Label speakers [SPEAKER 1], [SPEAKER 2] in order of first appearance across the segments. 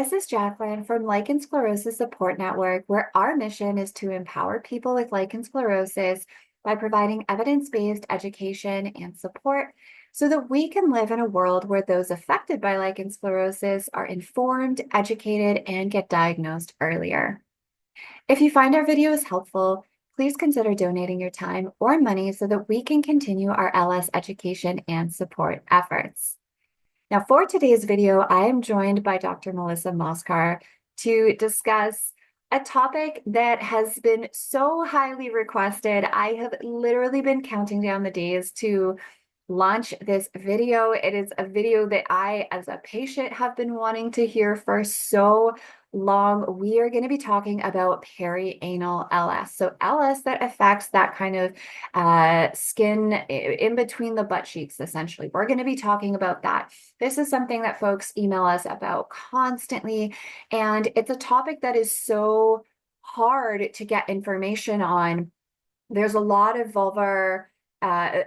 [SPEAKER 1] This is Jacqueline from Lichen Sclerosus Support Network, where our mission is to empower people with lichen sclerosus by providing evidence-based education and support so that we can live in a world where those affected by lichen sclerosus are informed, educated, and get diagnosed earlier. If you find our videos helpful, please consider donating your time or money so that we can continue our LS education and support efforts. Now, for today's video, I am joined by Dr. Melissa Mauskar to discuss a topic that has been so highly requested. I have literally been counting down the days to launch this video. It is a video that I, as a patient, have been wanting to hear for so long. We are going to be talking about perianal LS. So LS that affects that kind of skin in between the butt cheeks, essentially. We're going to be talking about that. This is something that folks email us about constantly, and it's a topic that is so hard to get information on. There's a lot of vulvar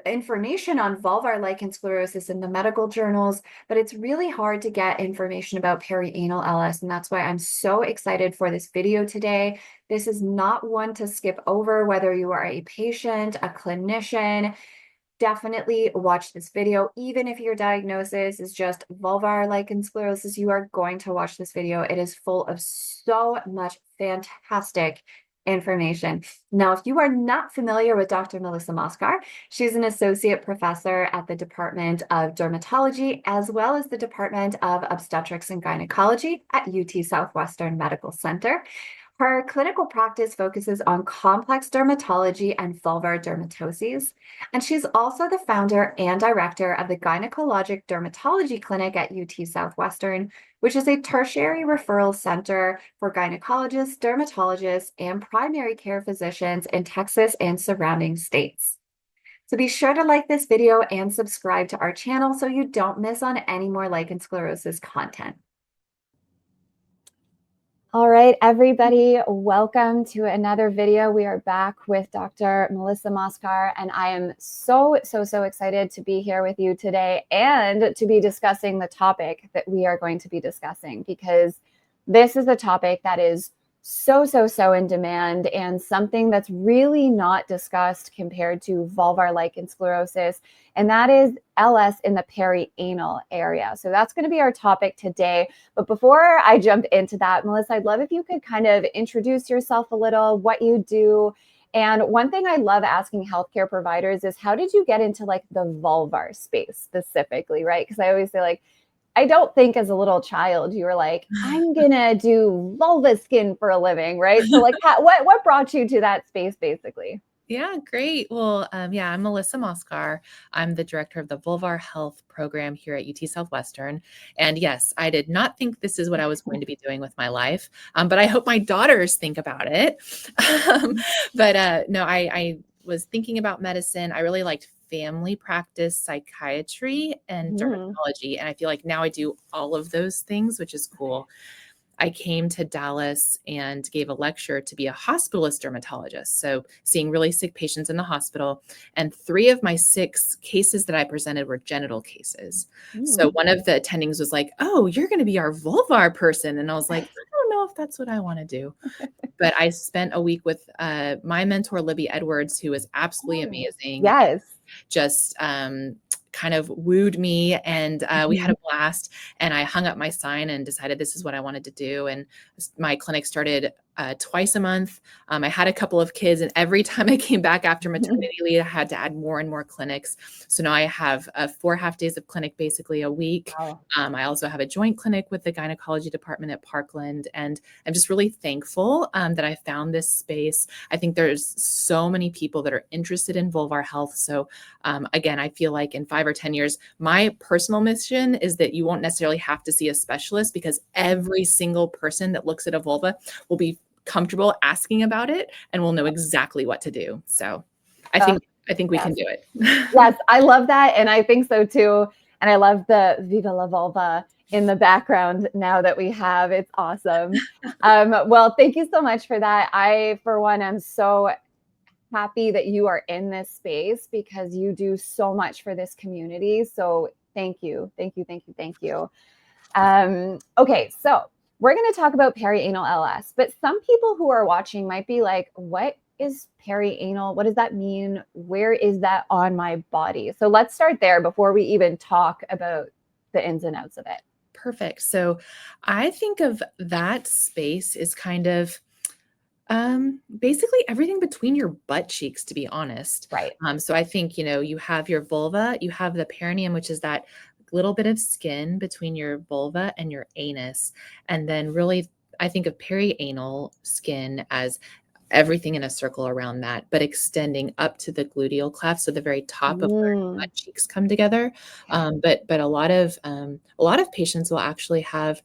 [SPEAKER 1] information on vulvar lichen sclerosus in the medical journals, but it's really hard to get information about perianal LS, and that's why I'm so excited for this video today. This is not one to skip over, whether you are a patient, a clinician. Definitely watch this video. Even if your diagnosis is just vulvar lichen sclerosus, you are going to watch this video. It is full of so much fantastic information. Now, if you are not familiar with Dr. Melissa Mauskar, she's an associate professor at the Department of Dermatology, as well as the Department of Obstetrics and Gynecology at UT Southwestern Medical Center. Her clinical practice focuses on complex dermatology and vulvar dermatoses, and she's also the founder and director of the Gynecologic Dermatology Clinic at UT Southwestern, which is a tertiary referral center for gynecologists, dermatologists, and primary care physicians in Texas and surrounding states. So be sure to like this video and subscribe to our channel so you don't miss on any more lichen sclerosus content. All right, everybody, welcome to another video. We are back with Dr. Melissa Mauskar, and I am so excited to be here with you today and to be discussing the topic that we are going to be discussing, because this is a topic that is so in demand and something that's really not discussed compared to vulvar lichen sclerosus, and that is LS in the perianal area. So that's going to be our topic today. But before I jump into that, Melissa, I'd love if you could kind of introduce yourself a little, what you do. And one thing I love asking healthcare providers is, how did you get into like the vulvar space specifically, right? Because I always say, like, I don't think as a little child you were like, I'm gonna do vulva skin for a living, right? So like, what brought you to that space, basically?
[SPEAKER 2] Yeah, great. Well, yeah, I'm Melissa Mauskar. I'm the director of the Vulvar Health Program here at UT Southwestern. And yes, I did not think this is what I was going to be doing with my life, but I hope my daughters think about it. No, I was thinking about medicine. I really liked family practice, psychiatry, and dermatology. And I feel like now I do all of those things, which is cool. I came to Dallas and gave a lecture to be a hospitalist dermatologist. So seeing really sick patients in the hospital. And 3 of my 6 cases that I presented were genital cases. So one of the attendings was like, oh, you're going to be our vulvar person. And I was like, I don't know if that's what I want to do. But I spent a week with my mentor, Libby Edwards, who was absolutely amazing.
[SPEAKER 1] Yes.
[SPEAKER 2] Just kind of wooed me, and we had a blast, and I hung up my sign and decided this is what I wanted to do. And my clinic started twice a month. I had a couple of kids, and every time I came back after maternity leave, I had to add more and more clinics. So now I have 4 half days of clinic basically a week.
[SPEAKER 1] Wow.
[SPEAKER 2] I also have a joint clinic with the gynecology department at Parkland, and I'm just really thankful that I found this space. I think there's so many people that are interested in vulvar health. So again, I feel like in 5 or 10 years, my personal mission is that you won't necessarily have to see a specialist, because every single person that looks at a vulva will be comfortable asking about it and will know exactly what to do. So I think we can do it.
[SPEAKER 1] Yes, I love that. And I think so too. And I love the Viva la Vulva in the background now that we have. It's awesome. Well, thank you so much for that. I, for one, am so happy that you are in this space, because you do so much for this community. So thank you. Okay, so
[SPEAKER 3] we're going to talk about perianal LS, but some people who are watching might be like, what is perianal? What does that mean? Where is that on my body? So let's start there before we even talk about the ins and outs of it.
[SPEAKER 2] Perfect. So I think of that space is kind of basically everything between your butt cheeks, to be honest.
[SPEAKER 3] Right.
[SPEAKER 2] So I think, you have your vulva, you have the perineum, which is that little bit of skin between your vulva and your anus. And then really, I think of perianal skin as everything in a circle around that, but extending up to the gluteal cleft, so the very top of where your
[SPEAKER 3] Mm,
[SPEAKER 2] butt cheeks come together.
[SPEAKER 3] okay.
[SPEAKER 2] But a lot of patients will actually have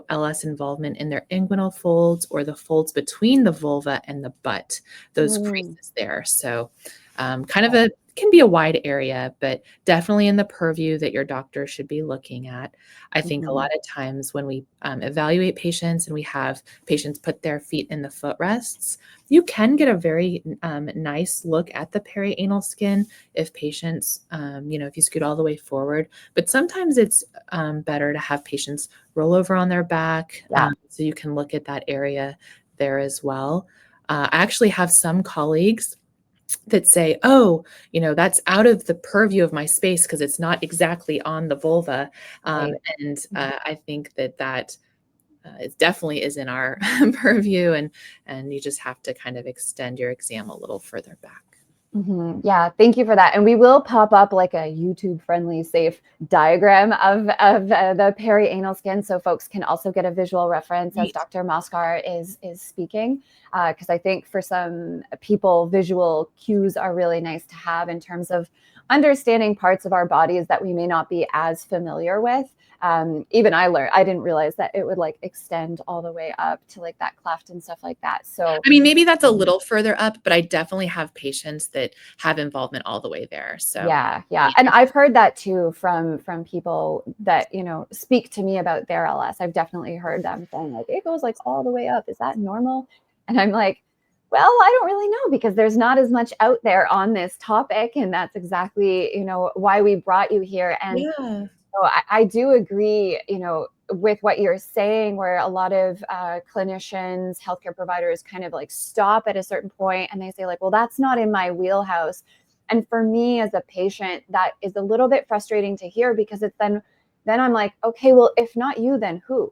[SPEAKER 2] LS involvement in their inguinal folds or the folds between the vulva and the butt, those
[SPEAKER 3] Mm,
[SPEAKER 2] creases there. So kind of
[SPEAKER 3] okay.
[SPEAKER 2] a can be a wide area, but definitely in the purview that your doctor should be looking at. I think a
[SPEAKER 3] Mm-hmm.
[SPEAKER 2] lot of times when we evaluate patients and we have patients put their feet in the footrests, you can get a very nice look at the perianal skin if patients, if you scoot all the way forward. But sometimes it's better to have patients roll over on their back
[SPEAKER 3] Yeah.
[SPEAKER 2] so you can look at that area there as well. I actually have some colleagues that say, oh, that's out of the purview of my space because it's not exactly on the vulva.
[SPEAKER 3] Right.
[SPEAKER 2] And
[SPEAKER 3] Mhm.
[SPEAKER 2] I think that it definitely is in our purview, and you just have to kind of extend your exam a little further back.
[SPEAKER 3] Yeah, thank you for that. And we will pop up like a YouTube friendly, safe diagram of the perianal skin, so folks can also get a visual reference as
[SPEAKER 2] Neat.
[SPEAKER 3] Dr. Mauskar is speaking. Because I think for some people, visual cues are really nice to have in terms of understanding parts of our bodies that we may not be as familiar with. Even I didn't realize that it would like extend all the way up to like that cleft and stuff like that. So
[SPEAKER 2] I mean, maybe that's a
[SPEAKER 3] um,
[SPEAKER 2] little further up, but I definitely have patients that have involvement all the way there. So,
[SPEAKER 3] yeah, yeah.
[SPEAKER 2] yeah.
[SPEAKER 3] And I've heard that too from people that, speak to me about their LS. I've definitely heard them saying like it goes like all the way up. Is that normal? And I'm like, well, I don't really know because there's not as much out there on this topic. And that's exactly, why we brought you here. And
[SPEAKER 2] Yeah.
[SPEAKER 3] so I do agree, with what you're saying, where a lot of clinicians, healthcare providers kind of like stop at a certain point and they say, like, well, that's not in my wheelhouse. And for me as a patient, that is a little bit frustrating to hear because it's then I'm like, okay, well, if not you, then who?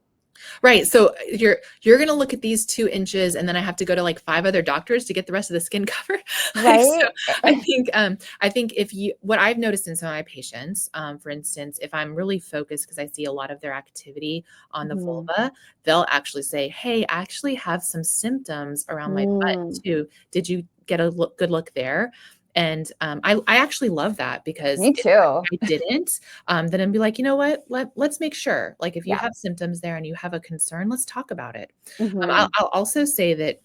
[SPEAKER 2] Right. So you're gonna look at these 2 inches, and then I have to go to like 5 other doctors to get the rest of the skin covered. Like, so
[SPEAKER 3] Right?
[SPEAKER 2] I think if you what I've noticed in some of my patients, for instance, if I'm really focused because I see a lot of their activity on the
[SPEAKER 3] Mhm.
[SPEAKER 2] vulva, they'll actually say, "Hey, I actually have some symptoms around my butt
[SPEAKER 3] Mm,
[SPEAKER 2] too. Did you get a good look there?" And I actually love that because
[SPEAKER 3] me
[SPEAKER 2] if
[SPEAKER 3] too.
[SPEAKER 2] I didn't, then I'd be like, you know what? Let's make sure. Like, if you
[SPEAKER 3] Yeah.
[SPEAKER 2] have symptoms there and you have a concern, let's talk about it.
[SPEAKER 3] Hmm.
[SPEAKER 2] I'll also say that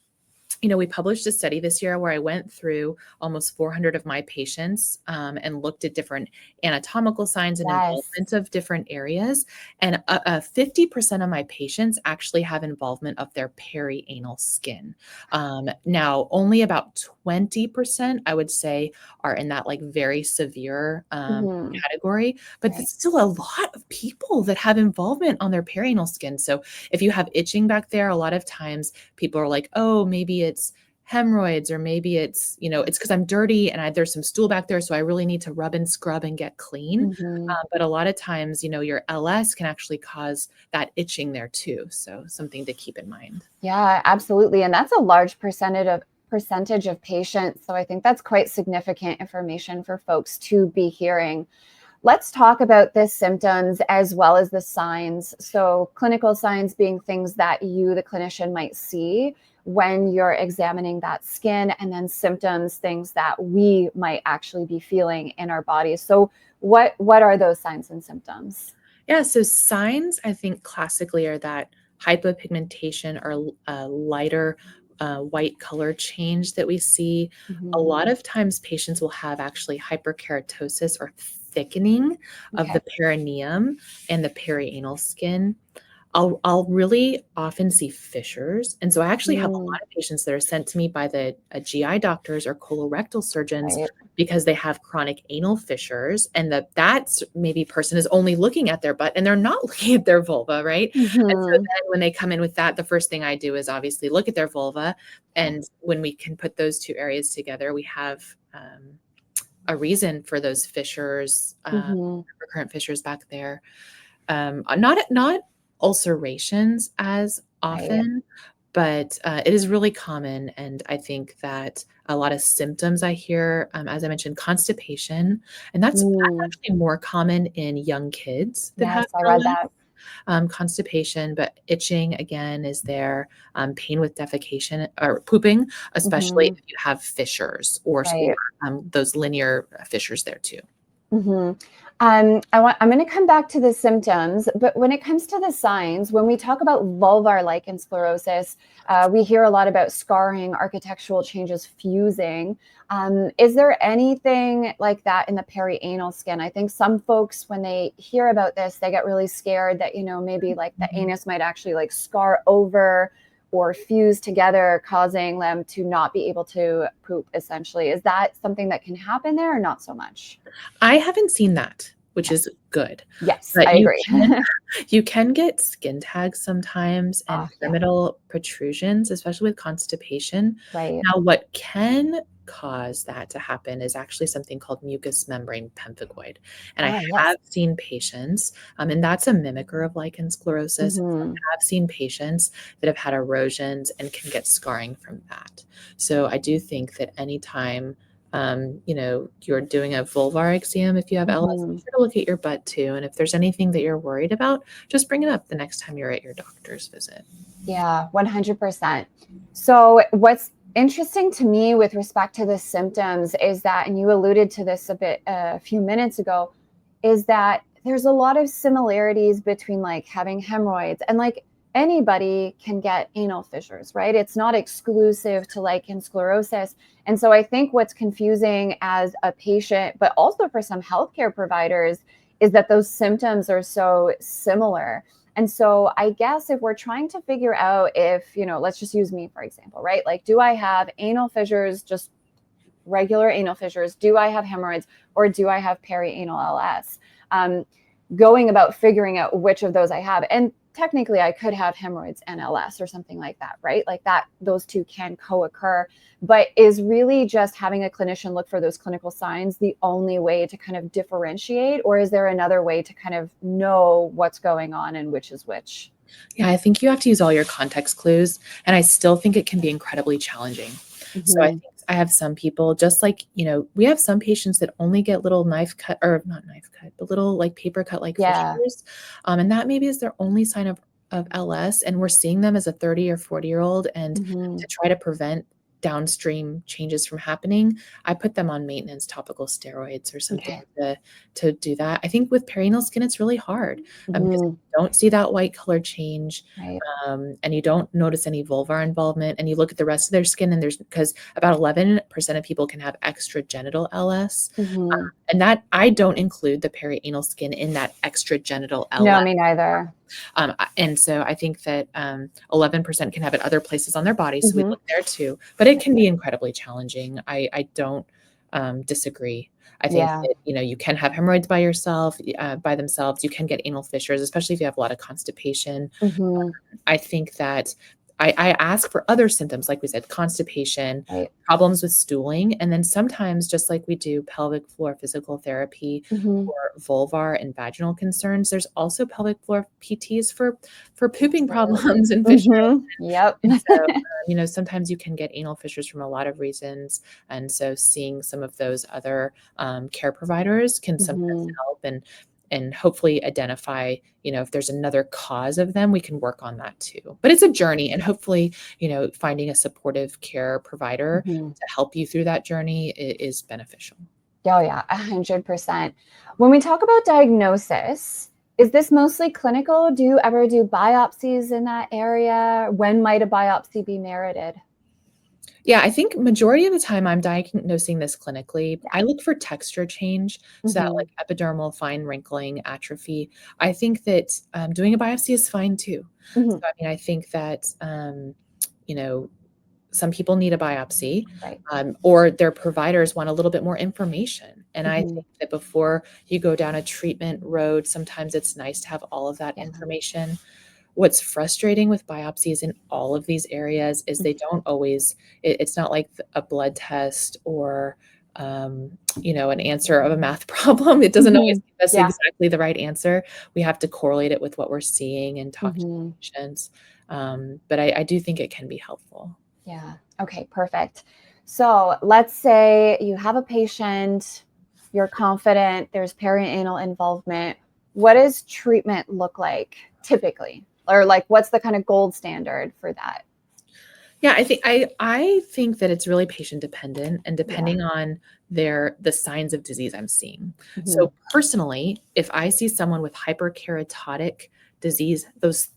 [SPEAKER 2] we published a study this year where I went through almost 400 of my patients and looked at different anatomical signs and
[SPEAKER 3] Yes.
[SPEAKER 2] involvement of different areas. And 50% of my patients actually have involvement of their perianal skin. Now, only about 20%, I would say, are in that like very severe
[SPEAKER 3] Hmm.
[SPEAKER 2] category, but
[SPEAKER 3] Right.
[SPEAKER 2] it's still a lot of people that have involvement on their perianal skin. So if you have itching back there, a lot of times people are like, oh, maybe it's hemorrhoids, or maybe it's because I'm dirty and there's some stool back there. So I really need to rub and scrub and get clean.
[SPEAKER 3] Hmm.
[SPEAKER 2] But a lot of times, your LS can actually cause that itching there too. So something to keep in mind.
[SPEAKER 3] Yeah, absolutely. And that's a large percentage of patients. So I think that's quite significant information for folks to be hearing. Let's talk about the symptoms as well as the signs. So clinical signs being things that you, the clinician, might see when you're examining that skin, and then symptoms, things that we might actually be feeling in our bodies. So what are those signs and symptoms?
[SPEAKER 2] Yeah, so signs I think classically are that hypopigmentation or lighter white color change that we see. A
[SPEAKER 3] Mhm.
[SPEAKER 2] lot of times patients will have actually hyperkeratosis or thickening of
[SPEAKER 3] Okay.
[SPEAKER 2] the perineum and the perianal skin. I'll really often see fissures. And so I actually have a
[SPEAKER 3] Mm,
[SPEAKER 2] lot of patients that are sent to me by the GI doctors or colorectal surgeons
[SPEAKER 3] right.
[SPEAKER 2] because they have chronic anal fissures, and that's maybe person is only looking at their butt and they're not looking at their vulva, right? And so
[SPEAKER 3] Hmm.
[SPEAKER 2] then when they come in with that, the first thing I do is obviously look at their vulva.
[SPEAKER 3] Yeah.
[SPEAKER 2] And when we can put those two areas together, we have a reason for those fissures,
[SPEAKER 3] Hmm.
[SPEAKER 2] recurrent fissures back there. Not ulcerations as
[SPEAKER 3] Right.
[SPEAKER 2] often, but it is really common. And I think that a lot of symptoms I hear, as I mentioned, constipation, and that's
[SPEAKER 3] Mm.
[SPEAKER 2] actually more common in young kids that have
[SPEAKER 3] Yes, I read
[SPEAKER 2] LS.
[SPEAKER 3] that.
[SPEAKER 2] Constipation, but itching again is there. Pain with defecation or pooping, especially
[SPEAKER 3] Hmm.
[SPEAKER 2] if you have fissures or
[SPEAKER 3] Right.
[SPEAKER 2] those linear fissures there too.
[SPEAKER 3] Hmm. I'm going to come back to the symptoms, but when it comes to the signs, when we talk about vulvar lichen sclerosus, we hear a lot about scarring, architectural changes, fusing. Is there anything like that in the perianal skin? I think some folks, when they hear about this, they get really scared that, maybe like the
[SPEAKER 2] Mhm.
[SPEAKER 3] anus might actually like scar over or fuse together, causing them to not be able to poop, essentially. Is that something that can happen there or not so much?
[SPEAKER 2] I haven't seen that, which
[SPEAKER 3] Yeah.
[SPEAKER 2] is good.
[SPEAKER 3] Yes,
[SPEAKER 2] But
[SPEAKER 3] I agree.
[SPEAKER 2] you can get skin tags sometimes and
[SPEAKER 3] Ah, yeah,
[SPEAKER 2] pyramidal protrusions, especially with constipation.
[SPEAKER 3] right.
[SPEAKER 2] Now, what can cause that to happen is actually something called mucous membrane pemphigoid. And I
[SPEAKER 3] Ah, yes.
[SPEAKER 2] have seen patients, and that's a mimicker of lichen sclerosus. And so
[SPEAKER 3] Hmm.
[SPEAKER 2] I have seen patients that have had erosions and can get scarring from that. So I do think that anytime you're doing a vulvar exam, if you have LS,
[SPEAKER 3] Hmm.
[SPEAKER 2] be sure to look at your butt too. And if there's anything that you're worried about, just bring it up the next time you're at your doctor's visit.
[SPEAKER 3] Yeah, 100%. So, what's interesting to me with respect to the symptoms is that, and you alluded to this a few minutes ago, is that there's a lot of similarities between like having hemorrhoids and like anybody can get anal fissures, right? It's not exclusive to lichen sclerosus. And so I think what's confusing as a patient, but also for some healthcare providers, is that those symptoms are so similar. And so I guess if we're trying to figure out if, let's just use me, for example, right? Like, do I have anal fissures, just regular anal fissures? Do I have hemorrhoids or do I have perianal LS? Um, Going about figuring out which of those I have. And technically I could have hemorrhoids and LS or something like that, right? Like that, those two can co-occur, but is really just having a clinician look for those clinical signs the only way to kind of differentiate, or is there another way to kind of know what's going on and which is which?
[SPEAKER 2] Yeah, I think you have to use all your context clues. And I still think it can be incredibly challenging. So I
[SPEAKER 3] Mm-hmm.
[SPEAKER 2] think I have some people, just like, we have some patients that only get little knife cut, or not knife cut, but little like paper cut like
[SPEAKER 3] Yeah.
[SPEAKER 2] fissures. And that maybe is their only sign of LS. And we're seeing them as a 30 or 40-year-old. And
[SPEAKER 3] Mm-hmm.
[SPEAKER 2] to try to prevent downstream changes from happening, I put them on maintenance topical steroids or something
[SPEAKER 3] Okay.
[SPEAKER 2] to do that. I think with perianal skin, it's really hard because
[SPEAKER 3] Mm-hmm.
[SPEAKER 2] you don't see that white color change,
[SPEAKER 3] Right.
[SPEAKER 2] and you don't notice any vulvar involvement, and you look at the rest of their skin, and there's because about 11% of people can have extragenital LS,
[SPEAKER 3] Mm-hmm.
[SPEAKER 2] and that I don't include the perianal skin in that extragenital
[SPEAKER 3] No,
[SPEAKER 2] LS.
[SPEAKER 3] me neither.
[SPEAKER 2] And so I think that 11% can have it other places on their body, so we
[SPEAKER 3] Mm-hmm.
[SPEAKER 2] look there too. But it can be incredibly challenging. I don't disagree. I think
[SPEAKER 3] Yeah.
[SPEAKER 2] that you can have hemorrhoids by yourself, by themselves. You can get anal fissures, especially if you have a lot of constipation.
[SPEAKER 3] Mm-hmm.
[SPEAKER 2] I think that I ask for other symptoms, like we said, constipation,
[SPEAKER 3] Right.
[SPEAKER 2] problems with stooling, and then sometimes, just like we do pelvic floor physical therapy
[SPEAKER 3] Mm-hmm.
[SPEAKER 2] for vulvar and vaginal concerns, there's also pelvic floor PTs for pooping
[SPEAKER 3] Absolutely.
[SPEAKER 2] problems and fissures.
[SPEAKER 3] Mm-hmm. Yep.
[SPEAKER 2] And so, sometimes you can get anal fissures from a lot of reasons, and so seeing some of those other care providers can sometimes
[SPEAKER 3] Mm-hmm.
[SPEAKER 2] help and hopefully identify, if there's another cause of them, we can work on that too. But it's a journey, and hopefully, finding a supportive care provider
[SPEAKER 3] Mm-hmm.
[SPEAKER 2] to help you through that journey is beneficial.
[SPEAKER 3] Oh yeah, 100%. When we talk about diagnosis, is this mostly clinical? Do you ever do biopsies in that area? When might a biopsy be merited?
[SPEAKER 2] Yeah, I think majority of the time I'm diagnosing this clinically,
[SPEAKER 3] Yeah.
[SPEAKER 2] I look for texture change, so that
[SPEAKER 3] Mhm.
[SPEAKER 2] like epidermal fine wrinkling, atrophy. I think that doing a biopsy is fine too. So
[SPEAKER 3] Mhm.
[SPEAKER 2] I mean, I think that you know, some people need a biopsy,
[SPEAKER 3] Right.
[SPEAKER 2] or their providers want a little bit more information. And I
[SPEAKER 3] Mhm.
[SPEAKER 2] think that before you go down a treatment road, sometimes it's nice to have all of that
[SPEAKER 3] Yeah.
[SPEAKER 2] information. What's frustrating with biopsies in all of these areas is they don't always, it's not like a blood test or, an answer of a math problem. It doesn't always
[SPEAKER 3] Mhm.
[SPEAKER 2] give us
[SPEAKER 3] Yeah.
[SPEAKER 2] exactly the right answer. We have to correlate it with what we're seeing and talk to
[SPEAKER 3] Mhm.
[SPEAKER 2] patients. But I do think it can be helpful.
[SPEAKER 3] Yeah. Okay, perfect. So let's say you have a patient, you're confident there's perianal involvement. What does treatment look like typically? Or like what's the kind of gold standard for that?
[SPEAKER 2] Yeah, I think that it's really patient dependent and
[SPEAKER 3] Yeah.
[SPEAKER 2] depending on the signs of disease I'm seeing.
[SPEAKER 3] Mhm.
[SPEAKER 2] So personally, if I see someone with hyperkeratotic disease, those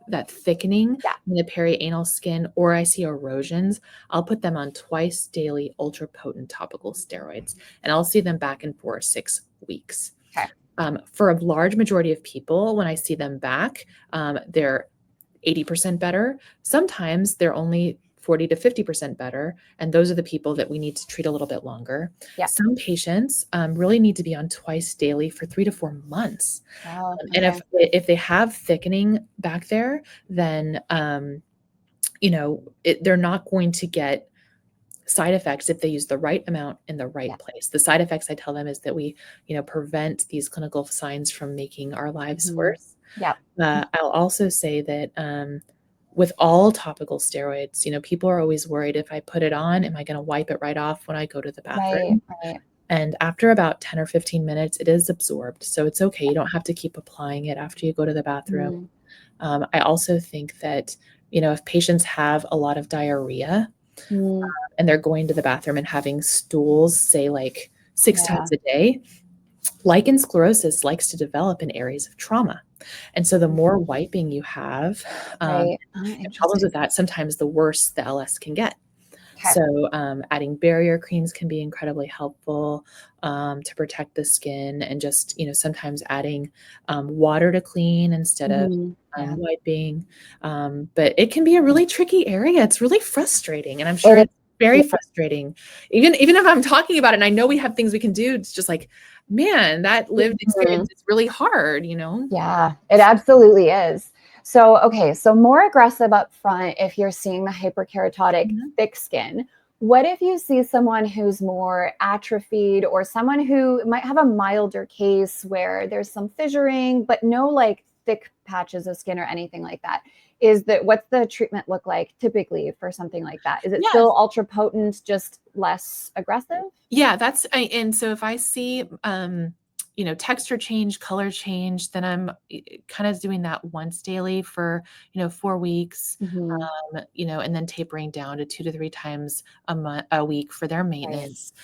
[SPEAKER 2] that thickening
[SPEAKER 3] Yeah.
[SPEAKER 2] in the perianal skin, or I see erosions, I'll put them on twice daily ultra potent topical steroids, and I'll see them back in 4 or 6 weeks.
[SPEAKER 3] Okay.
[SPEAKER 2] For a large majority of people, when I see them back, they're 80% better. Sometimes they're only 40 to 50% better. And those are the people that we need to treat a little bit longer.
[SPEAKER 3] Yeah.
[SPEAKER 2] Some patients really need to be on twice daily for 3 to 4 months.
[SPEAKER 3] Wow.
[SPEAKER 2] And
[SPEAKER 3] Okay.
[SPEAKER 2] if they have thickening back there, then they're not going to get side effects if they use the right amount in the right
[SPEAKER 3] Yeah.
[SPEAKER 2] place. The side effects I tell them is that we, prevent these clinical signs from making our lives
[SPEAKER 3] Mhm.
[SPEAKER 2] worse.
[SPEAKER 3] Yeah.
[SPEAKER 2] I'll also say that with all topical steroids, people are always worried if I put it on, am I going to wipe it right off when I go to the
[SPEAKER 3] Right.
[SPEAKER 2] bathroom?
[SPEAKER 3] Right.
[SPEAKER 2] And after about 10 or 15 minutes, it is absorbed. So it's okay. You don't have to keep applying it after you go to the bathroom.
[SPEAKER 3] Mhm.
[SPEAKER 2] I also think that, if patients have a lot of diarrhea
[SPEAKER 3] Mm.
[SPEAKER 2] and they're going to the bathroom and having stools, say like six
[SPEAKER 3] Yeah.
[SPEAKER 2] times a day, lichen sclerosus likes to develop in areas of trauma. And so the more wiping you have,
[SPEAKER 3] Right.
[SPEAKER 2] and problems
[SPEAKER 3] Interesting.
[SPEAKER 2] with that, sometimes the worse the LS can get.
[SPEAKER 3] Okay.
[SPEAKER 2] So adding barrier creams can be incredibly helpful to protect the skin, and just sometimes adding water to clean instead of
[SPEAKER 3] Mhm. Yeah.
[SPEAKER 2] wiping. But it can be a really tricky area. It's really frustrating, and I'm sure
[SPEAKER 3] It
[SPEAKER 2] it's very
[SPEAKER 3] is.
[SPEAKER 2] frustrating. Even if I'm talking about it, and I know we have things we can do, it's just like, man, that lived
[SPEAKER 3] Mhm.
[SPEAKER 2] experience is really hard.
[SPEAKER 3] Yeah, it absolutely is. So, okay, so more aggressive up front if you're seeing the hyperkeratotic
[SPEAKER 2] Mhm.
[SPEAKER 3] thick skin. What if you see someone who's more atrophied or someone who might have a milder case where there's some fissuring, but no like thick patches of skin or anything like that? What's the treatment look like typically for something like that? Is it
[SPEAKER 2] Yes.
[SPEAKER 3] still ultra potent, just less aggressive?
[SPEAKER 2] Yeah, and so if I see, texture change, color change, then I'm kind of doing that once daily for, 4 weeks,
[SPEAKER 3] Hmm.
[SPEAKER 2] and then tapering down to 2 to 3 times a week for their
[SPEAKER 3] Right.
[SPEAKER 2] maintenance.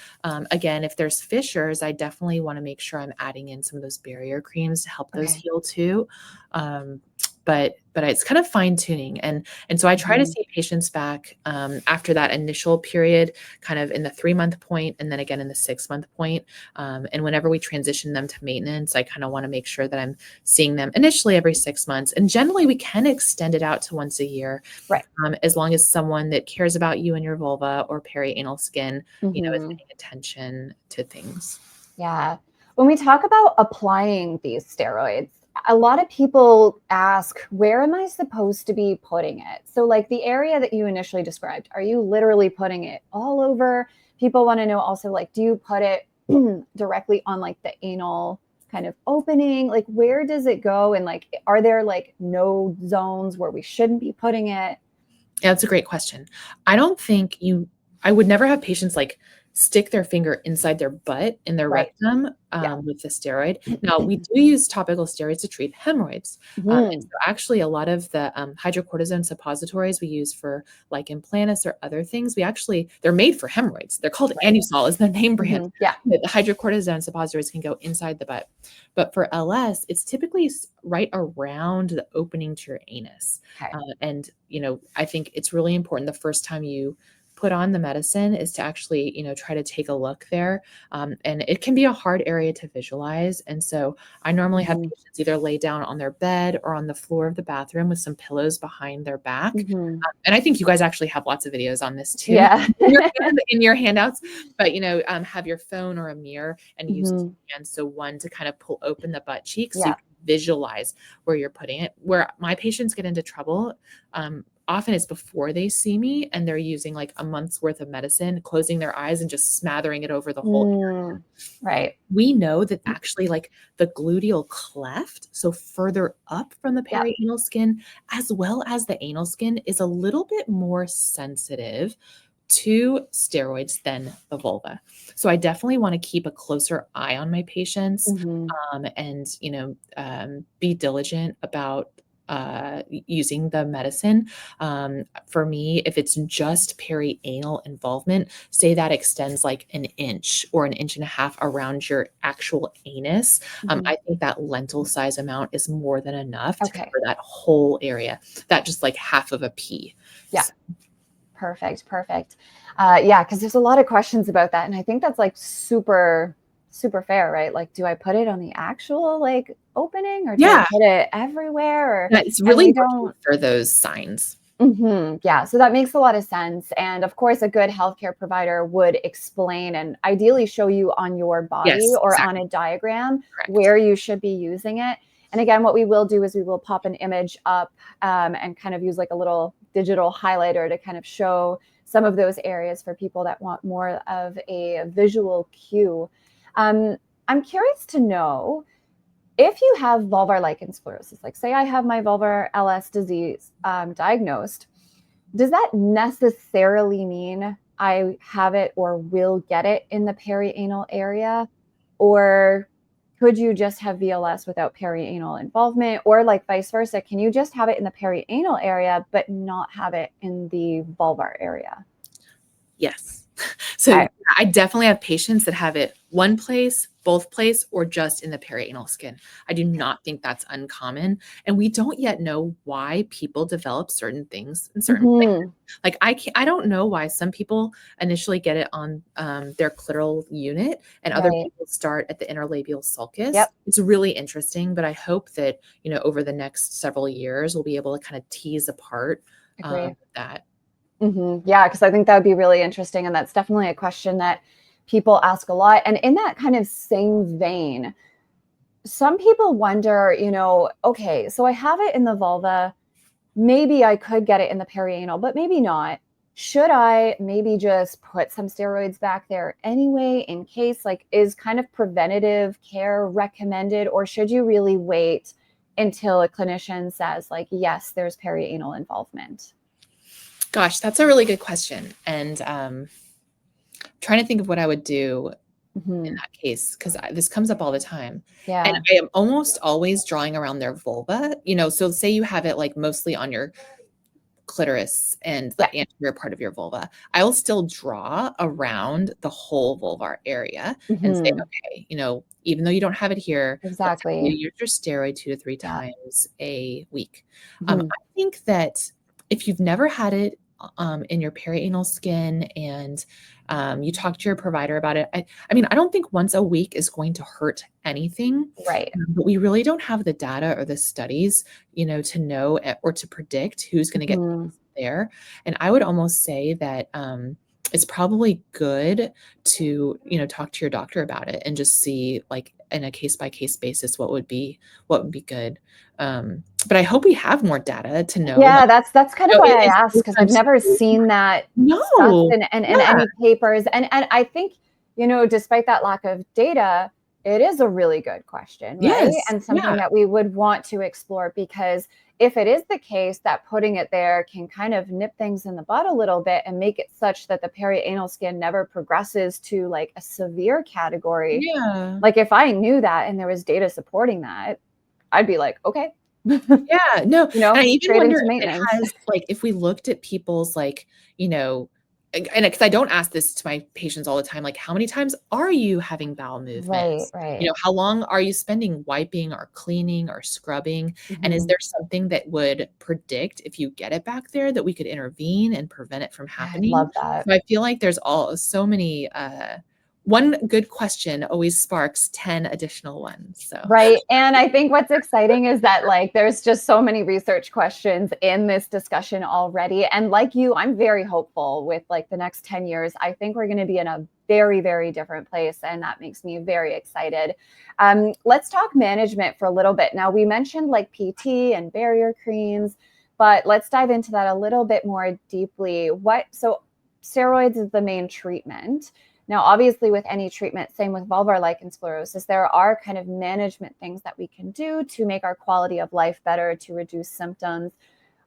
[SPEAKER 2] Again, if there's fissures, I definitely want to make sure I'm adding in some of those barrier creams to help those
[SPEAKER 3] Okay.
[SPEAKER 2] heal too. Um, but it's kind of fine tuning, and so I try to
[SPEAKER 3] Mhm.
[SPEAKER 2] see patients back after that initial period, kind of in the 3 month point, and then again in the 6 month point. And whenever we transition them to maintenance, I kind of want to make sure that I'm seeing them initially every 6 months. And generally, we can extend it out to once a year,
[SPEAKER 3] Right.
[SPEAKER 2] as long as someone that cares about you and your vulva or perianal skin, is
[SPEAKER 3] Hmm.
[SPEAKER 2] paying attention to things.
[SPEAKER 3] Yeah. When we talk about applying these steroids, a lot of people ask, where am I supposed to be putting it? So, like the area that you initially described, are you literally putting it all over? People want to know also, like, do you put it directly on like the anal kind of opening? Like, where does it go? And like, are there like no zones where we shouldn't be putting it?
[SPEAKER 2] Yeah, that's a great question. I don't think I would never have patients like stick their finger inside their butt in their
[SPEAKER 3] Right.
[SPEAKER 2] rectum
[SPEAKER 3] Yeah.
[SPEAKER 2] with the steroid. Now, we do use topical steroids to treat hemorrhoids. And so actually, a lot of the hydrocortisone suppositories we use for lichen planus or other things, they're made for hemorrhoids. They're called Anusol is the name brand.
[SPEAKER 3] Yeah.
[SPEAKER 2] The hydrocortisone suppositories can go inside the butt. But for LS, it's typically right around the opening to your anus.
[SPEAKER 3] Okay.
[SPEAKER 2] And, I think it's really important the first time you put on the medicine is to actually, try to take a look there. And it can be a hard area to visualize. And so I normally have patients either lay down on their bed or on the floor of the bathroom with some pillows behind their back. And I think you guys actually have lots of videos on this too
[SPEAKER 3] Yeah.
[SPEAKER 2] in your handouts, but have your phone or a mirror and use two hands. So one to kind of pull open the butt cheeks so you can visualize where you're putting it. Where my patients get into trouble, often it's before they see me and they're using like a month's worth of medicine, closing their eyes and just smattering it over the whole area.
[SPEAKER 3] Right.
[SPEAKER 2] We know that actually like the gluteal cleft, so further up from the perianal skin, as well as the anal skin, is a little bit more sensitive to steroids than the vulva. So I definitely want to keep a closer eye on my patients and be diligent about using the medicine. For me, if it's just perianal involvement, say that extends like an inch or an inch and a half around your actual anus, I think that lentil size amount is more than enough to cover that whole area, that just like half of a pea.
[SPEAKER 3] Yeah. Perfect. Yeah, because there's a lot of questions about that. And I think that's like super fair, right? Like, do I put it on the actual like opening or do I put it everywhere?
[SPEAKER 2] It's really looking for those signs.
[SPEAKER 3] Yeah, so that makes a lot of sense. And of course, a good healthcare provider would explain and ideally show you on your body or on a diagram where you should be using it. And again, what we will do is we will pop an image up and kind of use like a little digital highlighter to kind of show some of those areas for people that want more of a visual cue. I'm curious to know, if you have vulvar lichen sclerosus, like say I have my vulvar LS disease diagnosed, does that necessarily mean I have it or will get it in the perianal area? Or could you just have VLS without perianal involvement? Or like vice versa, can you just have it in the perianal area, but not have it in the vulvar area?
[SPEAKER 2] Yes. So I definitely have patients that have it one place, both place, or just in the perianal skin. I do not think that's uncommon. And we don't yet know why people develop certain things in certain places. Like I don't know why some people initially get it on their clitoral unit and other people start at the interlabial sulcus. It's really interesting, but I hope that, over the next several years, we'll be able to kind of tease apart that.
[SPEAKER 3] Yeah, because I think that would be really interesting. And that's definitely a question that people ask a lot. And in that kind of same vein, some people wonder, okay, so I have it in the vulva. Maybe I could get it in the perianal, but maybe not. Should I maybe just put some steroids back there anyway, in case? Like, is kind of preventative care recommended, or should you really wait until a clinician says like, yes, there's perianal involvement?
[SPEAKER 2] Gosh, that's a really good question. And trying to think of what I would do in that case, because this comes up all the time.
[SPEAKER 3] Yeah.
[SPEAKER 2] And I am almost always drawing around their vulva, so say you have it like mostly on your clitoris and the anterior part of your vulva. I will still draw around the whole vulvar area and say, okay, even though you don't have it here, let's have you use your steroid 2 to 3 times a week. I think that if you've never had it in your perianal skin and you talk to your provider about it, I mean, I don't think once a week is going to hurt anything.
[SPEAKER 3] Right.
[SPEAKER 2] But we really don't have the data or the studies, to know or to predict who's going to get there. And I would almost say that it's probably good to, talk to your doctor about it and just see like in a case by case basis what would be good. But I hope we have more data to know.
[SPEAKER 3] Yeah, that's kind of why I asked, because I've never seen that stuff in any papers. And I think, despite that lack of data, It is a really good question, right?
[SPEAKER 2] Yes.
[SPEAKER 3] And something
[SPEAKER 2] Yeah.
[SPEAKER 3] that we would want to explore, because if it is the case that putting it there can kind of nip things in the bud a little bit and make it such that the perianal skin never progresses to like a severe category.
[SPEAKER 2] Yeah.
[SPEAKER 3] Like if I knew that and there was data supporting that, I'd be like, okay,
[SPEAKER 2] Yeah, no, and I even
[SPEAKER 3] straight
[SPEAKER 2] wonder
[SPEAKER 3] into
[SPEAKER 2] if it
[SPEAKER 3] maintenance.
[SPEAKER 2] has like, if we looked at people's like, you know, and because I don't ask this to my patients all the time, like, how many times are you having bowel
[SPEAKER 3] Right,
[SPEAKER 2] movements? You
[SPEAKER 3] right.
[SPEAKER 2] know, how long are you spending wiping or cleaning or scrubbing? And is
[SPEAKER 3] Mhm.
[SPEAKER 2] there something that would predict if you get it back there that we could intervene and prevent it from
[SPEAKER 3] I
[SPEAKER 2] happening?
[SPEAKER 3] love that.
[SPEAKER 2] So I feel like there's all so many, one good question always sparks 10 additional ones, so
[SPEAKER 3] Right. And I think what's exciting is that like there's just so many research questions in this discussion already. And like you, I'm very hopeful with like the next 10 years. I think we're going to be in a very, very different place. And that makes me very excited. Let's talk management for a little bit. Now, we mentioned like PT and barrier creams, but let's dive into that a little bit more deeply. So steroids is the main treatment. Now, obviously, with any treatment, same with vulvar lichen sclerosus, there are kind of management things that we can do to make our quality of life better, to reduce symptoms.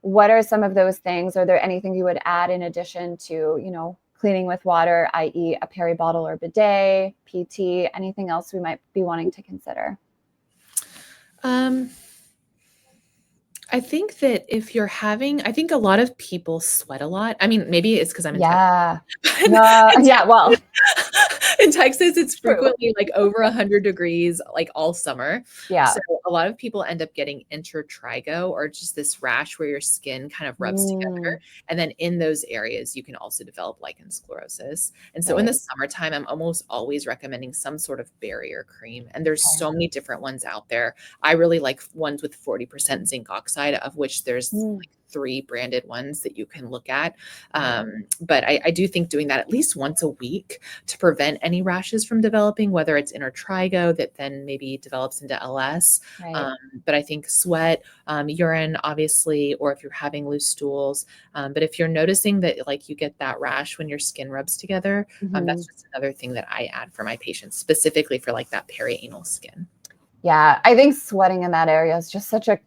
[SPEAKER 3] What are some of those things? Are there anything you would add in addition to, cleaning with water, i.e., a peri bottle or bidet, PT, anything else we might be wanting to consider?
[SPEAKER 2] um I think that if you're having I think a lot of people sweat a lot. I mean, maybe it's because 'cause I'm in Texas.
[SPEAKER 3] Yeah.
[SPEAKER 2] In
[SPEAKER 3] No,
[SPEAKER 2] in
[SPEAKER 3] yeah, well,
[SPEAKER 2] Texas in Texas, it's
[SPEAKER 3] true.
[SPEAKER 2] frequently, like, over 100 degrees, like, all summer.
[SPEAKER 3] Yeah.
[SPEAKER 2] So, a lot of people end up getting intertrigo or just this rash where your skin kind of rubs
[SPEAKER 3] Mm,
[SPEAKER 2] together, and then in those areas, you can also develop lichen sclerosus. And so in
[SPEAKER 3] right.
[SPEAKER 2] the summertime, I'm almost always recommending some sort of barrier cream, and there's
[SPEAKER 3] Okay.
[SPEAKER 2] so many different ones out there. I really like ones with 40% zinc oxide, of which there's
[SPEAKER 3] Mm,
[SPEAKER 2] like 3 branded ones that you can look at.
[SPEAKER 3] right.
[SPEAKER 2] But I do think doing that at least once a week to prevent any rashes from developing, whether it's intertrigo that then maybe develops into LS.
[SPEAKER 3] Right.
[SPEAKER 2] Um, but I think sweat, urine, obviously, or if you're having loose stools. But if you're noticing that like you get that rash when your skin rubs together, that's
[SPEAKER 3] Mhm.
[SPEAKER 2] just another thing that I add for my patients, specifically for like that perianal skin.
[SPEAKER 3] Yeah, I think sweating in that area is just such a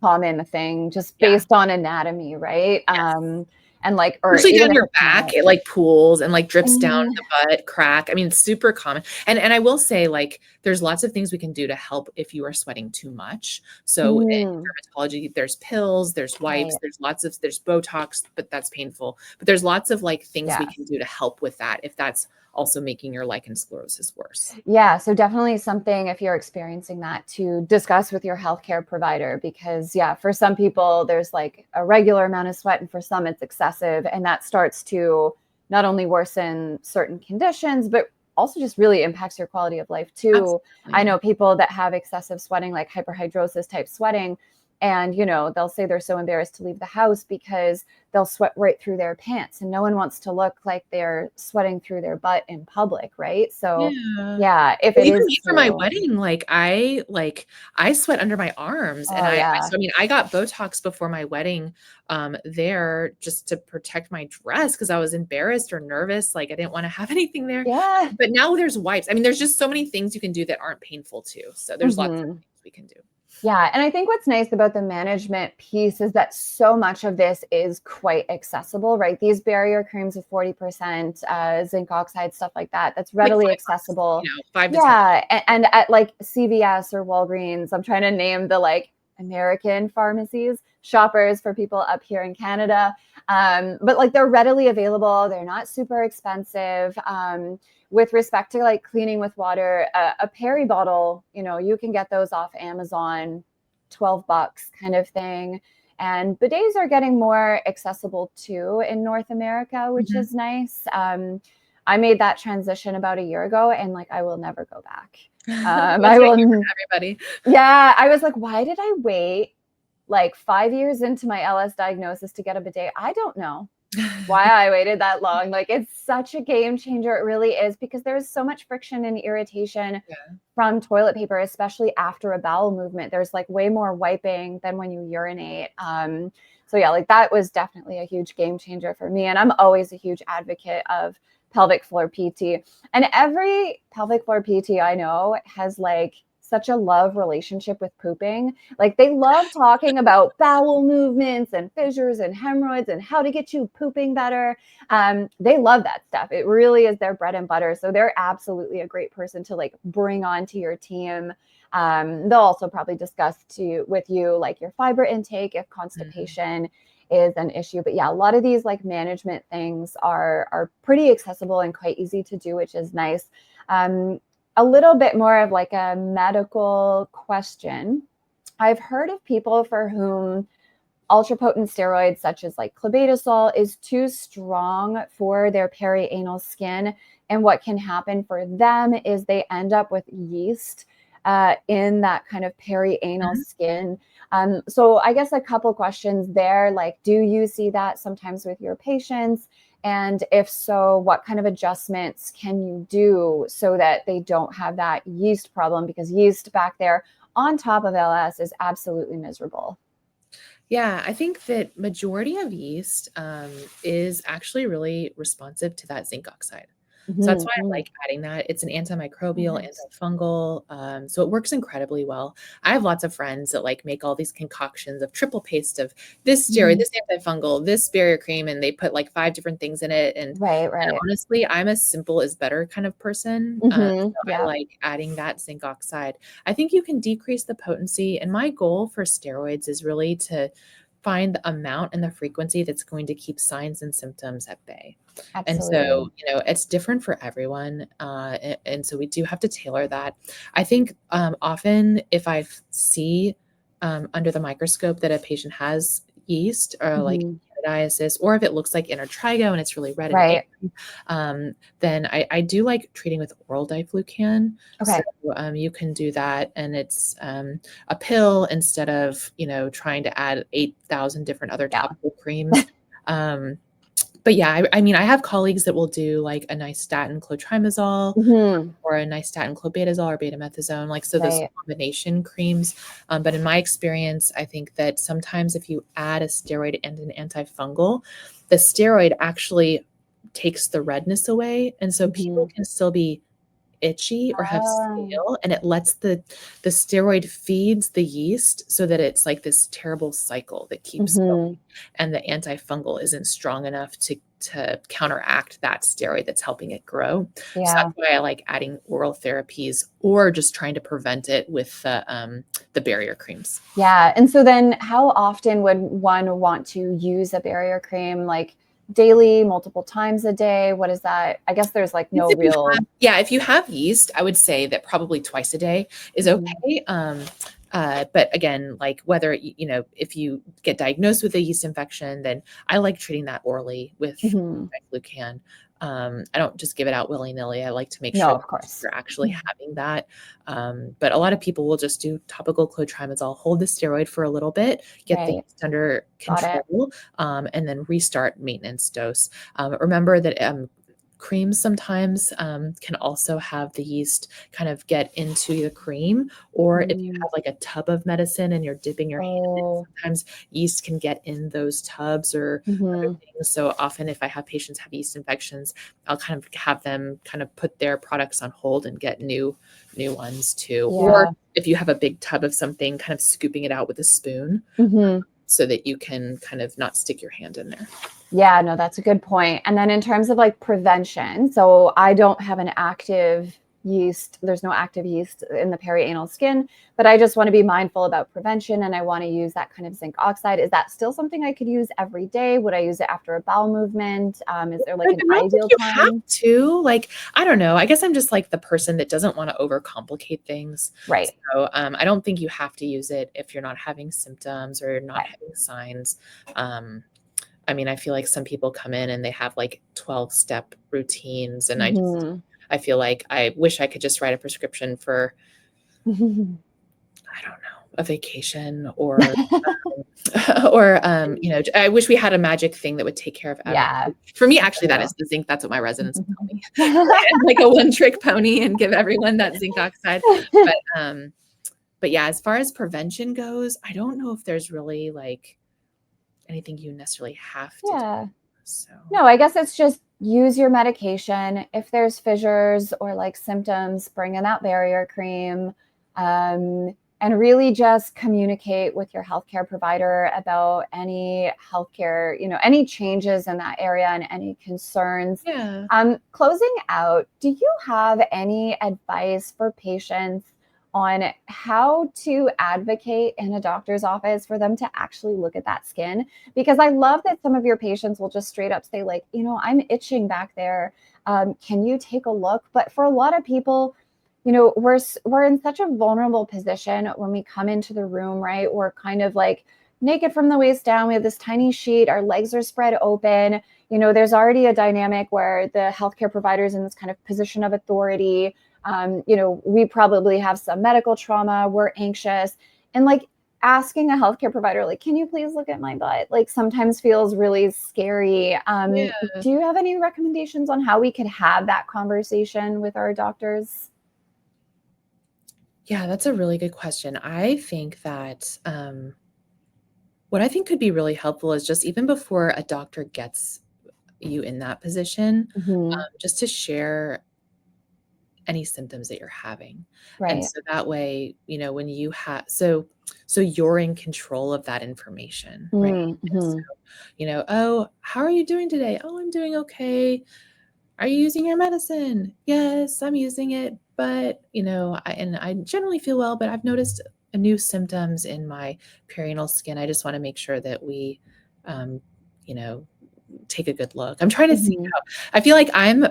[SPEAKER 3] common thing, just
[SPEAKER 2] Yeah.
[SPEAKER 3] based on anatomy, right?
[SPEAKER 2] Yes.
[SPEAKER 3] And like, or
[SPEAKER 2] Especially
[SPEAKER 3] even
[SPEAKER 2] down
[SPEAKER 3] if
[SPEAKER 2] your
[SPEAKER 3] it's
[SPEAKER 2] back,
[SPEAKER 3] not.
[SPEAKER 2] it, like, pools and, like, drips down
[SPEAKER 3] Mhm.
[SPEAKER 2] the butt crack. I mean, it's super common, and I will say, like, there's lots of things we can do to help if you are sweating too much. So, in
[SPEAKER 3] Mm,
[SPEAKER 2] dermatology, there's pills, there's wipes,
[SPEAKER 3] right.
[SPEAKER 2] there's Botox, but that's painful. But there's lots of, like, things we
[SPEAKER 3] Yes.
[SPEAKER 2] can do to help with that if that's also making your lichen sclerosus worse.
[SPEAKER 3] Yeah, so definitely something if you're experiencing that to discuss with your healthcare provider, because yeah, for some people there's like a regular amount of sweat and for some it's excessive, and that starts to not only worsen certain conditions but also just really impacts your quality of life too. I
[SPEAKER 2] Absolutely.
[SPEAKER 3] know people that have excessive sweating, like hyperhidrosis type sweating, and they'll say they're so embarrassed to leave the house because they'll sweat right through their pants and no one wants to look like they're sweating through their butt in public, right? So
[SPEAKER 2] Yeah.
[SPEAKER 3] yeah, if
[SPEAKER 2] Well,
[SPEAKER 3] it
[SPEAKER 2] even
[SPEAKER 3] is
[SPEAKER 2] me for my
[SPEAKER 3] true.
[SPEAKER 2] wedding, I sweat under my arms, and
[SPEAKER 3] Oh,
[SPEAKER 2] so
[SPEAKER 3] yeah.
[SPEAKER 2] I mean, I got Botox before my wedding, there just to protect my dress because I was embarrassed or nervous, like, I didn't wanna have anything there,
[SPEAKER 3] Yeah.
[SPEAKER 2] but now there's wipes. I mean, there's just so many things you can do that aren't painful too, so there's lots of
[SPEAKER 3] Mhm.
[SPEAKER 2] things we can do.
[SPEAKER 3] Yeah, and I think what's nice about the management piece is that so much of this is quite accessible, right? These barrier creams of 40%, zinc oxide, stuff like that, that's
[SPEAKER 2] Like
[SPEAKER 3] readily
[SPEAKER 2] 5 bucks,
[SPEAKER 3] accessible.
[SPEAKER 2] 5 to 10.
[SPEAKER 3] Yeah, and at like CVS or Walgreens, I'm trying to name the like American pharmacies, shoppers for people up here in Canada. But like they're readily available, they're not super expensive. With respect to like cleaning with water, a peri bottle, you can get those off Amazon, 12 bucks kind of thing. And bidets are getting more accessible too in North America, which
[SPEAKER 2] Mhm.
[SPEAKER 3] is nice. I made that transition about a year ago and like I will never go back.
[SPEAKER 2] That's
[SPEAKER 3] I
[SPEAKER 2] what I hear
[SPEAKER 3] will,
[SPEAKER 2] from everybody.
[SPEAKER 3] yeah, I was like, why did I wait like 5 years into my LS diagnosis to get a bidet? I don't know why I waited that long. Like it's such a game changer. It really is, because there's so much friction and irritation
[SPEAKER 2] Yeah.
[SPEAKER 3] from toilet paper, especially after a bowel movement. There's like way more wiping than when you urinate. So yeah, like that was definitely a huge game changer for me. And I'm always a huge advocate of pelvic floor PT. And every pelvic floor PT I know has like such a love relationship with pooping. Like they love talking about bowel movements and fissures and hemorrhoids and how to get you pooping better. They love that stuff. It really is their bread and butter. So they're absolutely a great person to like bring onto your team. They'll also probably discuss with you like your fiber intake if constipation is an issue. But yeah, a lot of these like management things are pretty accessible and quite easy to do, which is nice. A little bit more of like a medical question. I've heard of people for whom ultra potent steroids such as like clobetasol is too strong for their perianal skin. And what can happen for them is they end up with yeast in that kind of perianal skin. So I guess a couple questions there, like, do you see that sometimes with your patients? And if so, what kind of adjustments can you do so that they don't have that yeast problem? Because yeast back there on top of LS is absolutely miserable.
[SPEAKER 2] Yeah, I think that majority of yeast is actually really responsive to that zinc oxide. So that's why I like adding that. It's an antimicrobial, antifungal. So it works incredibly well. I have lots of friends that like make all these concoctions of triple paste of this steroid, this antifungal, this barrier cream, and they put like 5 different things in it. And honestly, I'm a simple is better kind of person. So I like adding that zinc oxide. I think you can decrease the potency. And my goal for steroids is really to find the amount and the frequency that's going to keep signs and symptoms at bay. And so, it's different for everyone. And so we do have to tailor that. I think often if I see under the microscope that a patient has yeast or like candidiasis, or if it looks like intertrigo and it's really red and angry, then I do like treating with oral diflucan. So you can do that, and it's a pill instead of trying to add 8,000 different other topical creams. But yeah, I mean, I have colleagues that will do like a nice statin clotrimazole or a nice statin clobetasol or betamethasone, like so those combination creams. But in my experience, I think that sometimes if you add a steroid and an antifungal, the steroid actually takes the redness away. And so people can still be itchy or have scale, and it lets the steroid feeds the yeast so that it's like this terrible cycle that keeps going, and the antifungal isn't strong enough to counteract that steroid that's helping it grow. So that's why I like adding oral therapies or just trying to prevent it with the barrier creams.
[SPEAKER 3] Yeah. And so then how often would one want to use a barrier cream? Like daily, multiple times a day? What is that? I guess there's like no real.
[SPEAKER 2] If you have yeast, I would say that probably twice a day is okay. But again, like whether, if you get diagnosed with a yeast infection, then I like treating that orally with diflucan. I don't just give it out willy-nilly. I like to make sure you're actually having that. But a lot of people will just do topical clotrimazole, hold the steroid for a little bit, get the yeast under control, and then restart maintenance dose. Remember that creams sometimes can also have the yeast kind of get into the cream, or if you have like a tub of medicine and you're dipping your hand in, sometimes yeast can get in those tubs or other things. So often if I have patients have yeast infections, I'll kind of have them kind of put their products on hold and get new ones too. Or if you have a big tub of something, kind of scooping it out with a spoon so that you can kind of not stick your hand in there.
[SPEAKER 3] Yeah, no, that's a good point. And then in terms of like prevention, so I don't have an active yeast. There's no active yeast in the perianal skin, but I just want to be mindful about prevention, and I want to use that kind of zinc oxide. Is that still something I could use every day? Would I use it after a bowel movement? Is there like an ideal time?
[SPEAKER 2] Have to, like, I don't know. I guess I'm just like the person that doesn't want to overcomplicate things.
[SPEAKER 3] Right.
[SPEAKER 2] So I don't think you have to use it if you're not having symptoms or not having signs. I mean, I feel like some people come in and they have like 12-step routines, and I feel like I wish I could just write a prescription for, I don't know, a vacation or, I wish we had a magic thing that would take care of everything. For me, actually, that is the zinc. That's what my residents tell me. Like a one-trick pony and give everyone that zinc oxide. But yeah, as far as prevention goes, I don't know if there's really like anything you necessarily have to do.
[SPEAKER 3] Yeah.
[SPEAKER 2] So
[SPEAKER 3] No, I guess it's just use your medication. If there's fissures or like symptoms, bring in that barrier cream. And really just communicate with your healthcare provider about any healthcare, any changes in that area and any concerns.
[SPEAKER 2] yeah.
[SPEAKER 3] Closing out, do you have any advice for patients on how to advocate in a doctor's office for them to actually look at that skin? Because I love that some of your patients will just straight up say like, I'm itching back there. Can you take a look? But for a lot of people, we're in such a vulnerable position when we come into the room, right? We're kind of like naked from the waist down. We have this tiny sheet. Our legs are spread open. There's already a dynamic where the healthcare provider is in this kind of position of authority. We probably have some medical trauma. We're anxious. And like asking a healthcare provider, like, can you please look at my butt? Like sometimes feels really scary.
[SPEAKER 2] Yeah.
[SPEAKER 3] Do you have any recommendations on how we could have that conversation with our doctors?
[SPEAKER 2] Yeah, that's a really good question. I think that what I think could be really helpful is just even before a doctor gets you in that position,
[SPEAKER 3] Mm-hmm.
[SPEAKER 2] just to share any symptoms that you're having. And
[SPEAKER 3] Right.
[SPEAKER 2] so that way, when you have, so you're in control of that information, right? And so,
[SPEAKER 3] Mm-hmm.
[SPEAKER 2] oh, how are you doing today? Oh, I'm doing okay. Are you using your medicine? Yes, I'm using it, but I generally feel well, but I've noticed a new symptoms in my perianal skin. I just want to make sure that we, um, you know, take a good look. I'm trying to see
[SPEAKER 3] Mm-hmm.
[SPEAKER 2] how I feel like I'm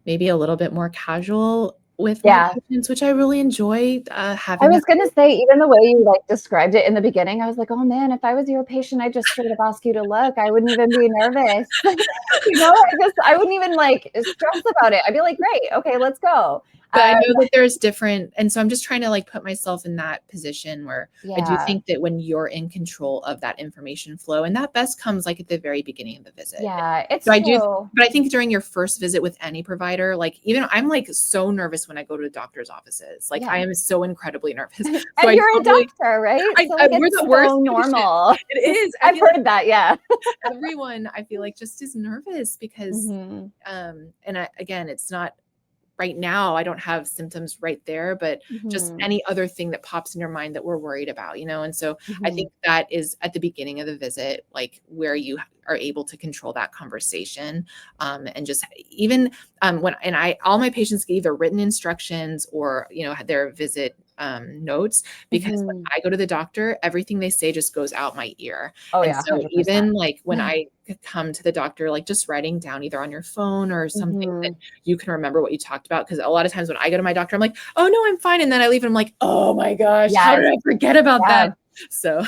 [SPEAKER 2] maybe a little bit more casual with my
[SPEAKER 3] Yeah.
[SPEAKER 2] patients, which I really enjoy
[SPEAKER 3] I
[SPEAKER 2] having that.
[SPEAKER 3] was going to say, even the way you like described it in the beginning, I was like, oh man, if I was your patient, I'd just straight up ask you to look. I wouldn't even be nervous. I wouldn't even like stress about it. I'd be like, great. Okay, let's go.
[SPEAKER 2] But I
[SPEAKER 3] Um,
[SPEAKER 2] know that there's different, and so I'm just trying to like put myself in that position where I do
[SPEAKER 3] yeah.
[SPEAKER 2] think that when you're in control of that information flow, and that best comes like at the very beginning of the visit.
[SPEAKER 3] Yeah,
[SPEAKER 2] So
[SPEAKER 3] it's
[SPEAKER 2] I do,
[SPEAKER 3] true.
[SPEAKER 2] but I think during your first visit with any provider, like even I'm like so nervous when I go to the doctor's offices. Like I
[SPEAKER 3] Yeah.
[SPEAKER 2] am so incredibly nervous. So
[SPEAKER 3] And
[SPEAKER 2] I
[SPEAKER 3] you're a
[SPEAKER 2] totally,
[SPEAKER 3] doctor, right? So like
[SPEAKER 2] we're
[SPEAKER 3] it's
[SPEAKER 2] the worst
[SPEAKER 3] so
[SPEAKER 2] patient.
[SPEAKER 3] normal.
[SPEAKER 2] It is. I
[SPEAKER 3] I've
[SPEAKER 2] feel like
[SPEAKER 3] heard that. Yeah.
[SPEAKER 2] everyone, I feel like just is nervous because,
[SPEAKER 3] Mm-hmm.
[SPEAKER 2] and again, it's not right now, I don't have symptoms right there, but just
[SPEAKER 3] Mm-hmm.
[SPEAKER 2] any other thing that pops in your mind that we're worried about, And so I
[SPEAKER 3] Mm-hmm.
[SPEAKER 2] think that is at the beginning of the visit, like where you are able to control that conversation. And just even all my patients get either written instructions or, their visit notes, because when
[SPEAKER 3] Mm-hmm.
[SPEAKER 2] I go to the doctor, everything they say just goes out my ear.
[SPEAKER 3] Oh
[SPEAKER 2] And
[SPEAKER 3] yeah,
[SPEAKER 2] so
[SPEAKER 3] 100%.
[SPEAKER 2] even like when I come to the doctor, like just writing down either on your phone or something that
[SPEAKER 3] Mm-hmm.
[SPEAKER 2] you can remember what you talked about. Because a lot of times when I go to my doctor, I'm like, oh no, I'm fine. And then I leave and I'm like, oh my gosh, how
[SPEAKER 3] Yes.
[SPEAKER 2] did I forget about
[SPEAKER 3] Yeah.
[SPEAKER 2] that? So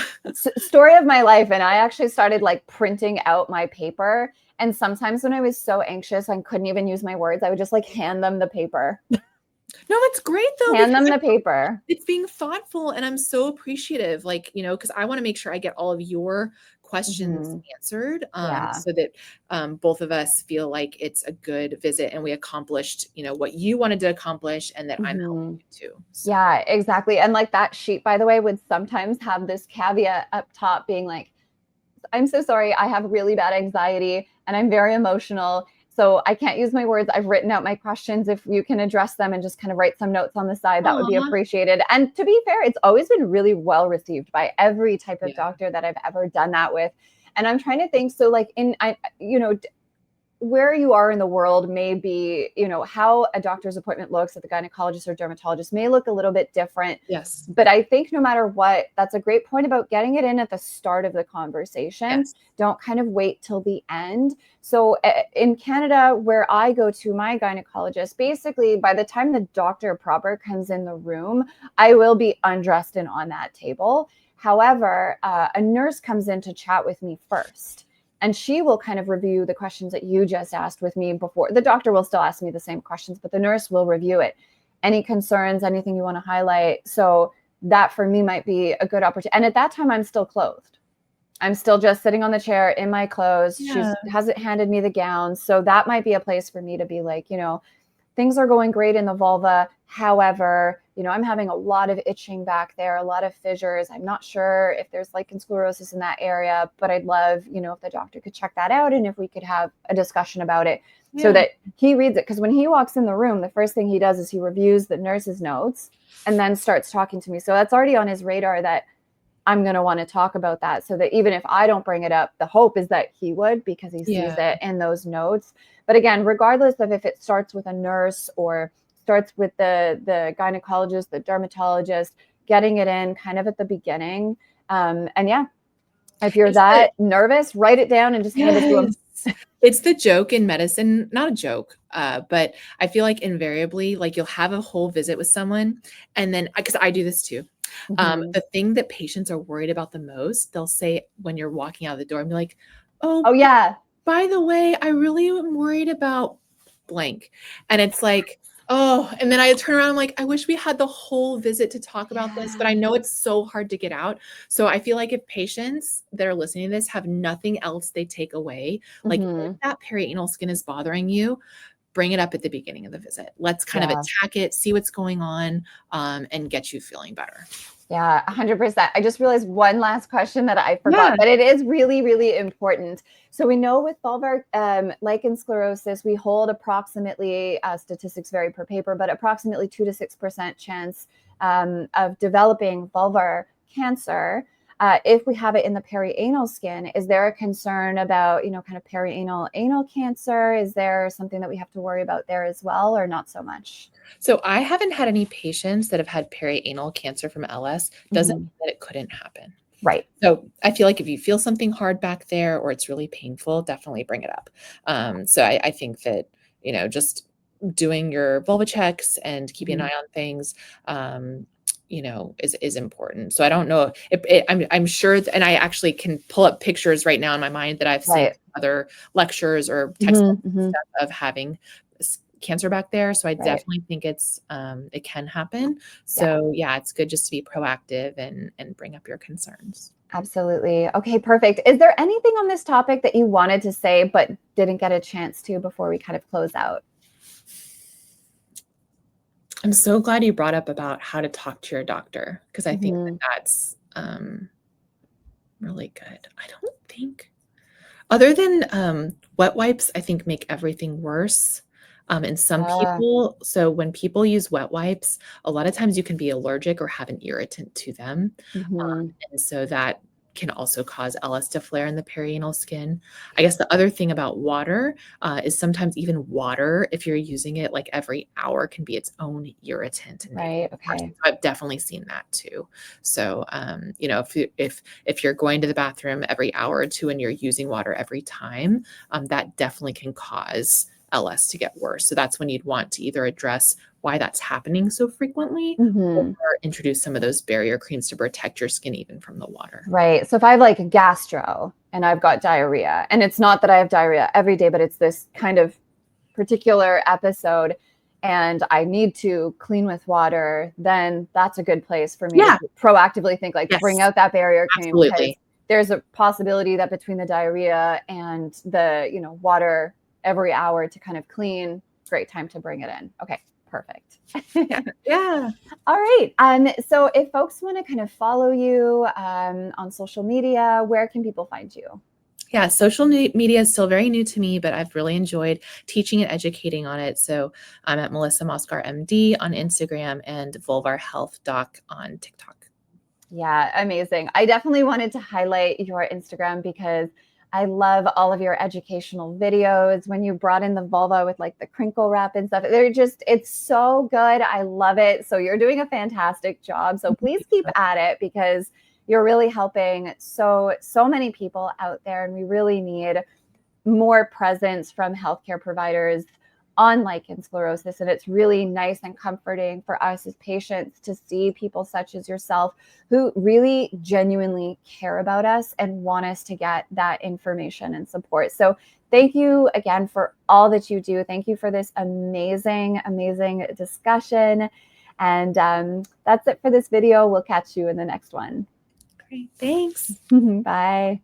[SPEAKER 3] Story of my life. And I actually started like printing out my paper. And sometimes when I was so anxious and couldn't even use my words, I would just like hand them the paper.
[SPEAKER 2] no, it's great though,
[SPEAKER 3] Hand
[SPEAKER 2] because
[SPEAKER 3] them the paper.
[SPEAKER 2] it's being thoughtful and I'm so appreciative, like, because I want to make sure I get all of your questions
[SPEAKER 3] Mm-hmm.
[SPEAKER 2] answered,
[SPEAKER 3] Yeah.
[SPEAKER 2] so that both of us feel like it's a good visit and we accomplished, what you wanted to accomplish and that I'm helping
[SPEAKER 3] Mm-hmm.
[SPEAKER 2] you too. So
[SPEAKER 3] Yeah, exactly. And like that sheet, by the way, would sometimes have this caveat up top being like, I'm so sorry. I have really bad anxiety and I'm very emotional. So I can't use my words. I've written out my questions. If you can address them and just kind of write some notes on the side, that would be
[SPEAKER 2] aw,
[SPEAKER 3] appreciated. And to be fair, it's always been really well received by every type of
[SPEAKER 2] yeah.
[SPEAKER 3] doctor that I've ever done that with. And I'm trying to think. So like where you are in the world may be, how a doctor's appointment looks at the gynecologist or dermatologist may look a little bit different.
[SPEAKER 2] Yes.
[SPEAKER 3] But I think no matter what, that's a great point about getting it in at the start of the conversation.
[SPEAKER 2] Yes.
[SPEAKER 3] Don't kind of wait till the end. So in Canada, where I go to my gynecologist, basically by the time the doctor proper comes in the room, I will be undressed and on that table. However, a nurse comes in to chat with me first. And she will kind of review the questions that you just asked with me before. The doctor will still ask me the same questions, but the nurse will review it. Any concerns, anything you want to highlight. So that for me might be a good opportunity. And at that time, I'm still clothed. I'm still just sitting on the chair in my clothes. She
[SPEAKER 2] Yeah.
[SPEAKER 3] hasn't handed me the gown. So that might be a place for me to be like, things are going great in the vulva. However, I'm having a lot of itching back there, a lot of fissures. I'm not sure if there's lichen sclerosus in that area, but I'd love, if the doctor could check that out and if we could have a discussion about it so that he reads it. Because when he walks in the room, the first thing he does is he reviews the nurse's notes and then starts talking to me. So that's already on his radar that I'm going to want to talk about that, so that even if I don't bring it up, the hope is that he would, because he sees it in those notes. But again, regardless of if it starts with a nurse or starts with the gynecologist, the dermatologist, getting it in kind of at the beginning. And yeah, if you're nervous, write it down and just hand it to him.
[SPEAKER 2] It's the joke in medicine, not a joke, but I feel like invariably, like you'll have a whole visit with someone, and then, because I do this too, the thing that patients are worried about the most, they'll say when you're walking out the door and be like, oh yeah, by the way, I really am worried about blank. And it's like, oh, and then I turn around, I'm like, I wish we had the whole visit to talk about this, but I know it's so hard to get out. So I feel like if patients that are listening to this have nothing else they take away, like if that perianal skin is bothering you, bring it up at the beginning of the visit. Let's kind of attack it, see what's going on, and get you feeling better.
[SPEAKER 3] Yeah, 100%. I just realized one last question that I forgot, but it is really, really important. So we know with vulvar lichen sclerosus, we hold approximately, statistics vary per paper, but approximately 2 to 6% chance of developing vulvar cancer. If we have it in the perianal skin, is there a concern about, kind of perianal anal cancer? Is there something that we have to worry about there as well, or not so much?
[SPEAKER 2] So I haven't had any patients that have had perianal cancer from LS. Doesn't mean that it couldn't happen.
[SPEAKER 3] Right.
[SPEAKER 2] So I feel like if you feel something hard back there or it's really painful, definitely bring it up. So I think that, just doing your vulva checks and keeping an eye on things, is important. So I don't know I'm sure, and I actually can pull up pictures right now in my mind that I've seen other lectures or textbooks and stuff of having cancer back there. So I definitely think it can happen. So yeah, it's good just to be proactive and bring up your concerns.
[SPEAKER 3] Absolutely. Okay, perfect. Is there anything on this topic that you wanted to say but didn't get a chance to before we kind of close out?
[SPEAKER 2] I'm so glad you brought up about how to talk to your doctor, because I think that's really good. I don't think, other than wet wipes, I think make everything worse. And some people, so when people use wet wipes, a lot of times you can be allergic or have an irritant to them. And so that can also cause LS to flare in the perianal skin. I guess the other thing about water is sometimes even water, if you're using it like every hour, can be its own irritant. And so I've definitely seen that too. So, if you're going to the bathroom every hour or two and you're using water every time, that definitely can cause LS to get worse. So that's when you'd want to either address why that's happening so frequently or introduce some of those barrier creams to protect your skin even from the water.
[SPEAKER 3] Right. So if I have like a gastro and I've got diarrhea, and it's not that I have diarrhea every day, but it's this kind of particular episode and I need to clean with water, then that's a good place for me to proactively think like bring out that barrier cream. Because there's a possibility that between the diarrhea and the, water every hour to kind of clean, great time to bring it in. Okay. Perfect.
[SPEAKER 2] Yeah.
[SPEAKER 3] All right. So if folks want to kind of follow you on social media, where can people find you?
[SPEAKER 2] Yeah, social media is still very new to me, but I've really enjoyed teaching and educating on it. So I'm at Melissa Mauskar MD on Instagram and Vulvar Health Doc on TikTok.
[SPEAKER 3] Yeah, amazing. I definitely wanted to highlight your Instagram because I love all of your educational videos. When you brought in the vulva with like the crinkle wrap and stuff, it's so good. I love it. So you're doing a fantastic job. So please keep at it because you're really helping so many people out there. And we really need more presence from healthcare providers on lichen sclerosus. And it's really nice and comforting for us as patients to see people such as yourself who really genuinely care about us and want us to get that information and support. So thank you again for all that you do. Thank you for this amazing, amazing discussion. And that's it for this video. We'll catch you in the next one.
[SPEAKER 2] Great. Thanks.
[SPEAKER 3] Bye.